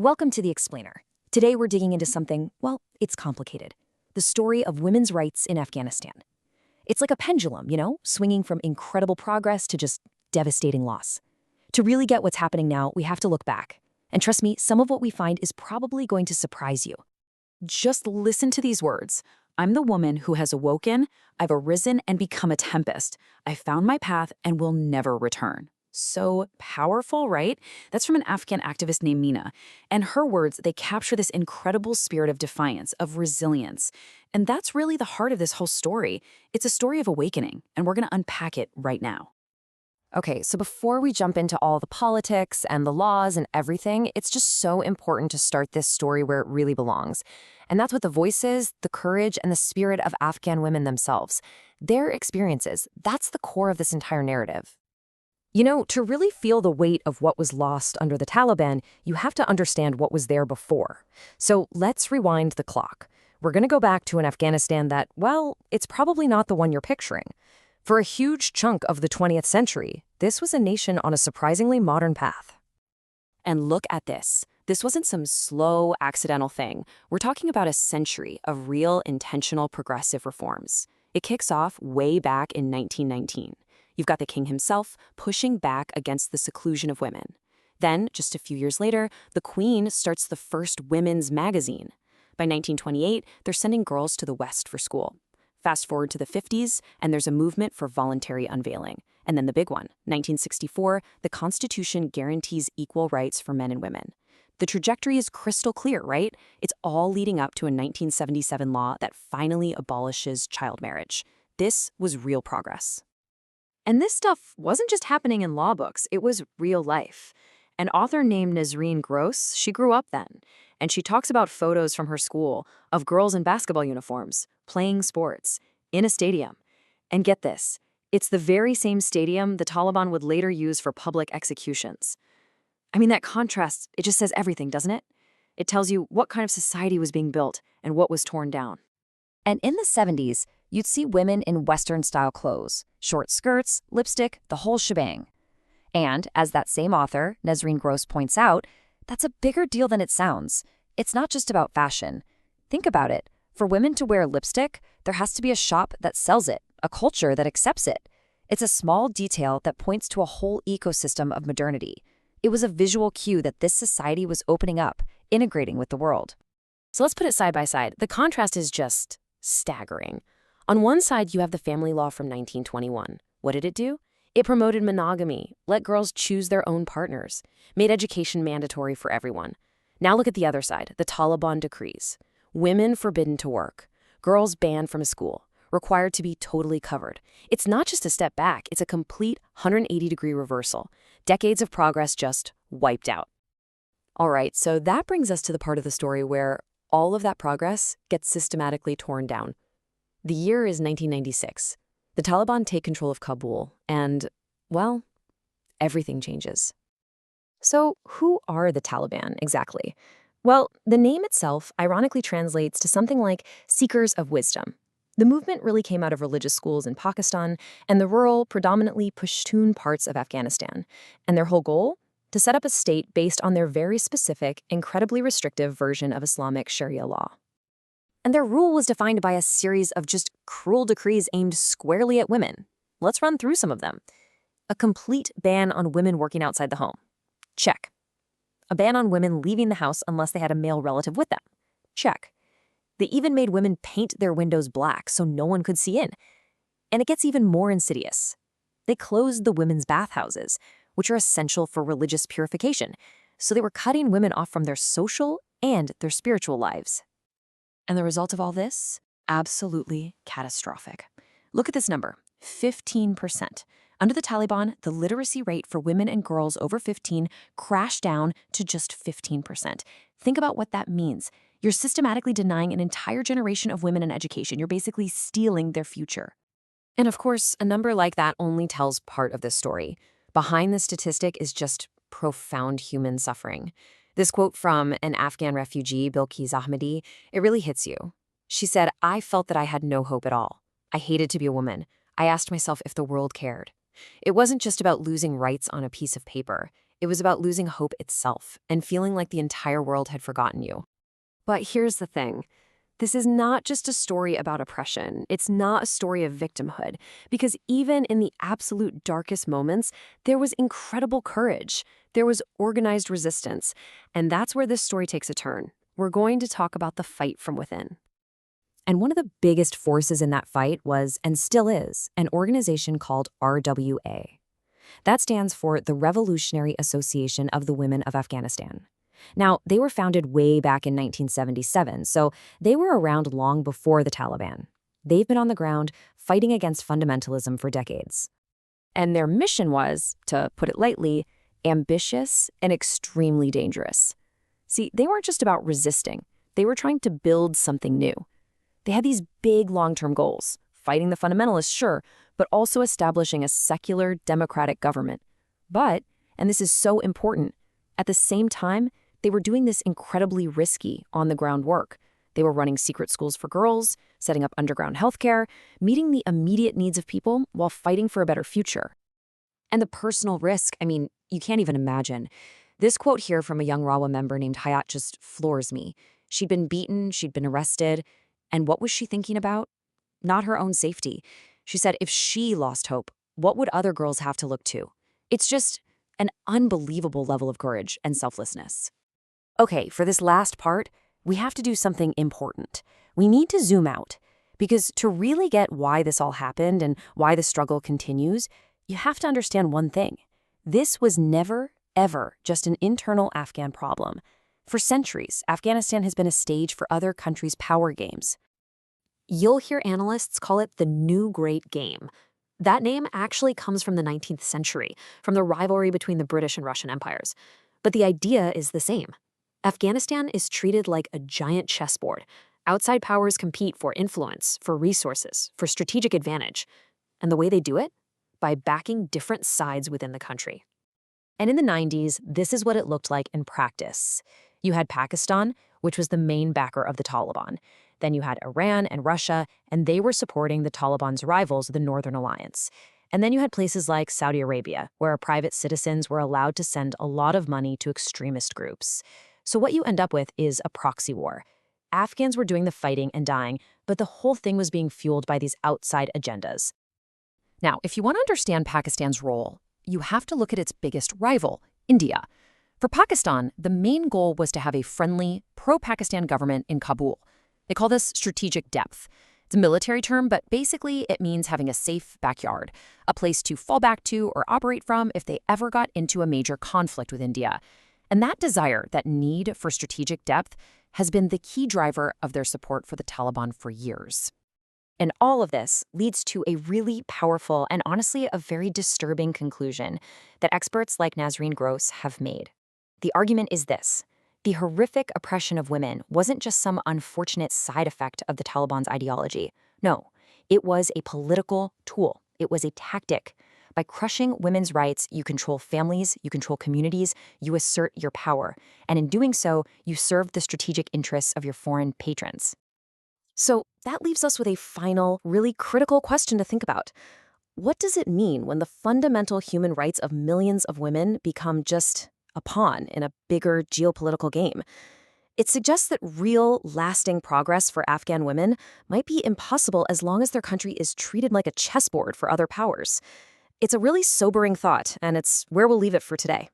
Welcome to The Explainer. Today we're digging into something, well, it's complicated. The story of women's rights in Afghanistan. It's like a pendulum, swinging from incredible progress to just devastating loss. To really get what's happening now, we have to look back. And trust me, some of what we find is probably going to surprise you. Just listen to these words. I'm the woman who has awoken, I've arisen and become a tempest. I found my path and will never return. So powerful, right? That's from an Afghan activist named Mina. And her words, they capture this incredible spirit of defiance, of resilience. And that's really the heart of this whole story. It's a story of awakening, and we're going to unpack it right now. Okay, so before we jump into all the politics and the laws and everything, it's just so important to start this story where it really belongs. And that's with the voices, the courage, and the spirit of Afghan women themselves. Their experiences, that's the core of this entire narrative. To really feel the weight of what was lost under the Taliban, you have to understand what was there before. So let's rewind the clock. We're going to go back to an Afghanistan that, well, it's probably not the one you're picturing. For a huge chunk of the 20th century, this was a nation on a surprisingly modern path. And look at this. This wasn't some slow, accidental thing. We're talking about a century of real, intentional, progressive reforms. It kicks off way back in 1919. You've got the king himself pushing back against the seclusion of women. Then, just a few years later, the queen starts the first women's magazine. By 1928, they're sending girls to the West for school. Fast forward to the 50s, and there's a movement for voluntary unveiling. And then the big one, 1964, the Constitution guarantees equal rights for men and women. The trajectory is crystal clear, right? It's all leading up to a 1977 law that finally abolishes child marriage. This was real progress. And this stuff wasn't just happening in law books, it was real life. An author named Nazreen Gross, she grew up then, and she talks about photos from her school of girls in basketball uniforms, playing sports, in a stadium. And get this, it's the very same stadium the Taliban would later use for public executions. I mean, that contrast, it just says everything, doesn't it? It tells you what kind of society was being built and what was torn down. And in the 70s, you'd see women in Western-style clothes, short skirts, lipstick, the whole shebang. And, as that same author, Nazreen Gross, points out, that's a bigger deal than it sounds. It's not just about fashion. Think about it. For women to wear lipstick, there has to be a shop that sells it, a culture that accepts it. It's a small detail that points to a whole ecosystem of modernity. It was a visual cue that this society was opening up, integrating with the world. So let's put it side by side. The contrast is just staggering. On one side, you have the family law from 1921. What did it do? It promoted monogamy, let girls choose their own partners, made education mandatory for everyone. Now look at the other side, the Taliban decrees. Women forbidden to work, girls banned from school, required to be totally covered. It's not just a step back, it's a complete 180-degree reversal. Decades of progress just wiped out. All right, so that brings us to the part of the story where all of that progress gets systematically torn down. The year is 1996. The Taliban take control of Kabul, and, well, everything changes. So who are the Taliban exactly? Well, the name itself ironically translates to something like seekers of wisdom. The movement really came out of religious schools in Pakistan and the rural, predominantly Pashtun parts of Afghanistan. And their whole goal? To set up a state based on their very specific, incredibly restrictive version of Islamic Shari'a law. And their rule was defined by a series of just cruel decrees aimed squarely at women. Let's run through some of them. A complete ban on women working outside the home. Check. A ban on women leaving the house unless they had a male relative with them. Check. They even made women paint their windows black so no one could see in. And it gets even more insidious. They closed the women's bathhouses, which are essential for religious purification, so they were cutting women off from their social and their spiritual lives. And the result of all this? Absolutely catastrophic. Look at this number, 15%. Under the Taliban, the literacy rate for women and girls over 15 crashed down to just 15%. Think about what that means. You're systematically denying an entire generation of women an education. You're basically stealing their future. And of course, a number like that only tells part of this story. Behind this statistic is just profound human suffering. This quote from an Afghan refugee, Bilqis Ahmadi, it really hits you. She said, "I felt that I had no hope at all. I hated to be a woman. I asked myself if the world cared. It wasn't just about losing rights on a piece of paper. It was about losing hope itself and feeling like the entire world had forgotten you. But here's the thing. This is not just a story about oppression. It's not a story of victimhood, because even in the absolute darkest moments, there was incredible courage. There was organized resistance. And that's where this story takes a turn. We're going to talk about the fight from within. And one of the biggest forces in that fight was, and still is, an organization called RWA. That stands for the Revolutionary Association of the Women of Afghanistan. Now, they were founded way back in 1977, so they were around long before the Taliban. They've been on the ground fighting against fundamentalism for decades. And their mission was, to put it lightly, ambitious and extremely dangerous. See, they weren't just about resisting. They were trying to build something new. They had these big long-term goals, fighting the fundamentalists, sure, but also establishing a secular, democratic government. But, and this is so important, at the same time, they were doing this incredibly risky on-the-ground work. They were running secret schools for girls, setting up underground healthcare, meeting the immediate needs of people while fighting for a better future. And the personal risk, I mean, you can't even imagine. This quote here from a young RAWA member named Hayat just floors me. She'd been beaten, she'd been arrested, and what was she thinking about? Not her own safety. She said if she lost hope, what would other girls have to look to? It's just an unbelievable level of courage and selflessness. Okay, for this last part, we have to do something important. We need to zoom out, because to really get why this all happened and why the struggle continues, you have to understand one thing. This was never, ever just an internal Afghan problem. For centuries, Afghanistan has been a stage for other countries' power games. You'll hear analysts call it the New Great Game. That name actually comes from the 19th century, from the rivalry between the British and Russian empires. But the idea is the same. Afghanistan is treated like a giant chessboard. Outside powers compete for influence, for resources, for strategic advantage. And the way they do it? By backing different sides within the country. And in the 90s, this is what it looked like in practice. You had Pakistan, which was the main backer of the Taliban. Then you had Iran and Russia, and they were supporting the Taliban's rivals, the Northern Alliance. And then you had places like Saudi Arabia, where private citizens were allowed to send a lot of money to extremist groups. So what you end up with is a proxy war. Afghans were doing the fighting and dying, but the whole thing was being fueled by these outside agendas. Now, if you want to understand Pakistan's role, you have to look at its biggest rival, India. For Pakistan, the main goal was to have a friendly, pro-Pakistan government in Kabul. They call this strategic depth. It's a military term, but basically it means having a safe backyard, a place to fall back to or operate from if they ever got into a major conflict with India. And that desire, that need for strategic depth, has been the key driver of their support for the Taliban for years. And all of this leads to a really powerful and honestly a very disturbing conclusion that experts like Nazreen Gross have made. The argument is this. The horrific oppression of women wasn't just some unfortunate side effect of the Taliban's ideology. No, it was a political tool. It was a tactic. By crushing women's rights, you control families, you control communities, you assert your power. And in doing so, you serve the strategic interests of your foreign patrons. So that leaves us with a final, really critical question to think about. What does it mean when the fundamental human rights of millions of women become just a pawn in a bigger geopolitical game? It suggests that real, lasting progress for Afghan women might be impossible as long as their country is treated like a chessboard for other powers. It's a really sobering thought, and it's where we'll leave it for today.